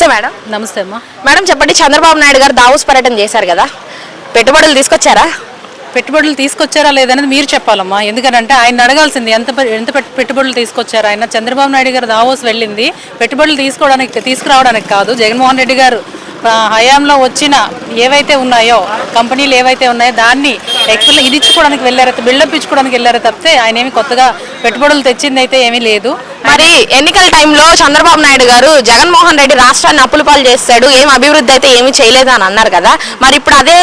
నమస్తే మేడం. నమస్తే అమ్మా. మేడం చెప్పండి, చంద్రబాబు నాయుడు గారు దావోస్ పర్యటన చేశారు కదా, పెట్టుబడులు తీసుకొచ్చారా? పెట్టుబడులు తీసుకొచ్చారా లేదనేది మీరు చెప్పాలమ్మా. ఎందుకంటే ఆయన అడగాల్సింది ఎంత పెట్టుబడులు తీసుకొచ్చారు. ఆయన చంద్రబాబు నాయుడు గారు దావోస్ వెళ్ళింది పెట్టుబడులు తీసుకురావడానికి కాదు. జగన్మోహన్ రెడ్డి గారు హయాంలో వచ్చిన ఏవైతే ఉన్నాయో కంపెనీలు ఏవైతే ఉన్నాయో దాన్ని ఇది ఇచ్చుకోవడానికి వెళ్ళారు, బిల్డప్ ఇచ్చుకోవడానికి వెళ్ళారు తప్పితే ఆయన ఏమి కొత్తగా పెట్టుబడులు తెచ్చింది అయితే ఏమీ లేదు. మరి ఎన్నికల టైంలో చంద్రబాబు నాయుడు గారు జగన్మోహన్ రెడ్డి రాష్ట్రాన్ని అప్పుల పాలు చేస్తాడు, ఏం అభివృద్ధి అయితే ఏమీ చేయలేదు అని అన్నారు కదా. మరి ఇప్పుడు అదే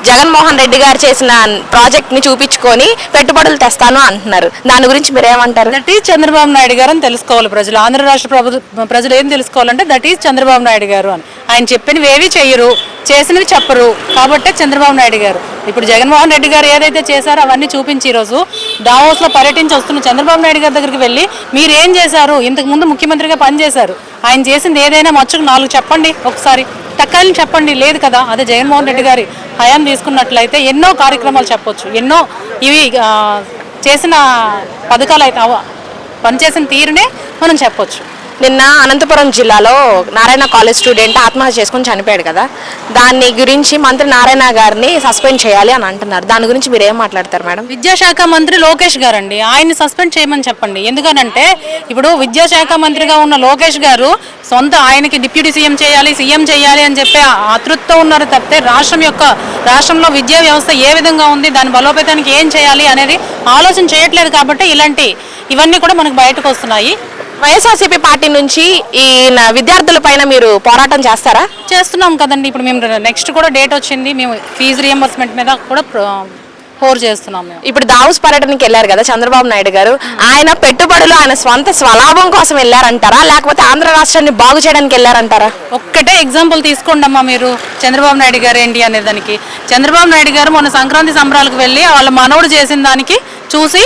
జగన్మోహన్ రెడ్డి గారు చేసిన ప్రాజెక్ట్ ని చూపించుకొని పెట్టుబడులు తెస్తాను అంటున్నారు. దాని గురించి మీరు ఏమంటారు? దట్ ఈజ్ చంద్రబాబు నాయుడు గారు అని తెలుసుకోవాలి ప్రజలు. ఆంధ్ర రాష్ట్ర ప్రజలు ఏం తెలుసుకోవాలంటే దట్ ఈజ్ చంద్రబాబు నాయుడు గారు అని. ఆయన చెప్పినవి ఏవి చెయ్యరు, చేసినవి చెప్పరు. కాబట్టే చంద్రబాబు నాయుడు గారు. ఇప్పుడు జగన్మోహన్ రెడ్డి గారు ఏదైతే చేశారో అవన్నీ చూపించి ఈరోజు దావోస్లో పర్యటించి వస్తున్న చంద్రబాబు నాయుడు గారి దగ్గరికి వెళ్ళి మీరు ఏం చేశారు, ఇంతకుముందు ముఖ్యమంత్రిగా పనిచేశారు, ఆయన చేసింది ఏదైనా మచ్చుకు 4 చెప్పండి, ఒకసారి టక్కాలని చెప్పండి. లేదు కదా. అదే జగన్మోహన్ రెడ్డి గారి హయాం తీసుకున్నట్లయితే ఎన్నో కార్యక్రమాలు చెప్పొచ్చు, ఎన్నో ఇవి చేసిన పథకాలు అయితే పనిచేసిన తీరునే మనం చెప్పొచ్చు. నిన్న అనంతపురం జిల్లాలో నారాయణ కాలేజ్ స్టూడెంట్ ఆత్మహత్య చేసుకుని చనిపోయాడు కదా, దాని గురించి మంత్రి నారాయణ గారిని సస్పెండ్ చేయాలి అని అంటున్నారు. దాని గురించి మీరు ఏం మాట్లాడతారు మేడం? విద్యాశాఖ మంత్రి లోకేష్ గారండి, ఆయన్ని సస్పెండ్ చేయమని చెప్పండి. ఎందుకనంటే ఇప్పుడు విద్యాశాఖ మంత్రిగా ఉన్న లోకేష్ గారు ఆయనకి డిప్యూటీ సీఎం చేయాలి అని చెప్పి ఆతృతతో ఉన్నారు తప్పితే రాష్ట్రంలో విద్యా వ్యవస్థ ఏ విధంగా ఉంది, దాని బలోపేతానికి ఏం చేయాలి అనేది ఆలోచన చేయట్లేదు. కాబట్టి ఇవన్నీ కూడా మనకు బయటకు వస్తున్నాయి. వైఎస్ఆర్సీపీ పార్టీ నుంచి ఈ విద్యార్థుల పైన మీరు పోరాటం చేస్తారా? చేస్తున్నాం కదండి. ఇప్పుడు మేము నెక్స్ట్ కూడా డేట్ వచ్చింది, మేము ఫీజు రియంబర్స్మెంట్ మీద కూడా ఫోర్ చేస్తున్నాం. ఇప్పుడు దావోస్ పర్యటనకి వెళ్ళారు కదా చంద్రబాబు నాయుడు గారు, ఆయన పెట్టుబడులు ఆయన స్వలాభం కోసం వెళ్ళారంటారా, లేకపోతే ఆంధ్ర రాష్ట్రాన్ని బాగు చేయడానికి వెళ్ళారంటారా? ఒక్కటే ఎగ్జాంపుల్ తీసుకోండి అమ్మా మీరు, చంద్రబాబు నాయుడు గారు ఏంటి అనే దానికి. చంద్రబాబు నాయుడు గారు మొన్న సంక్రాంతి సంబరాలకు వెళ్ళి వాళ్ళ మనవడు చేసిన దానికి చూసి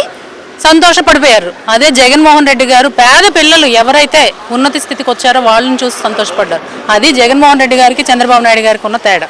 సంతోషపడిపోయారు. అదే జగన్మోహన్ రెడ్డి గారు పేద పిల్లలు ఎవరైతే ఉన్నత స్థితికి వచ్చారో వాళ్ళని చూసి సంతోషపడ్డారు. అది జగన్మోహన్ రెడ్డి గారికి చంద్రబాబు నాయుడు గారికి ఉన్న తేడా.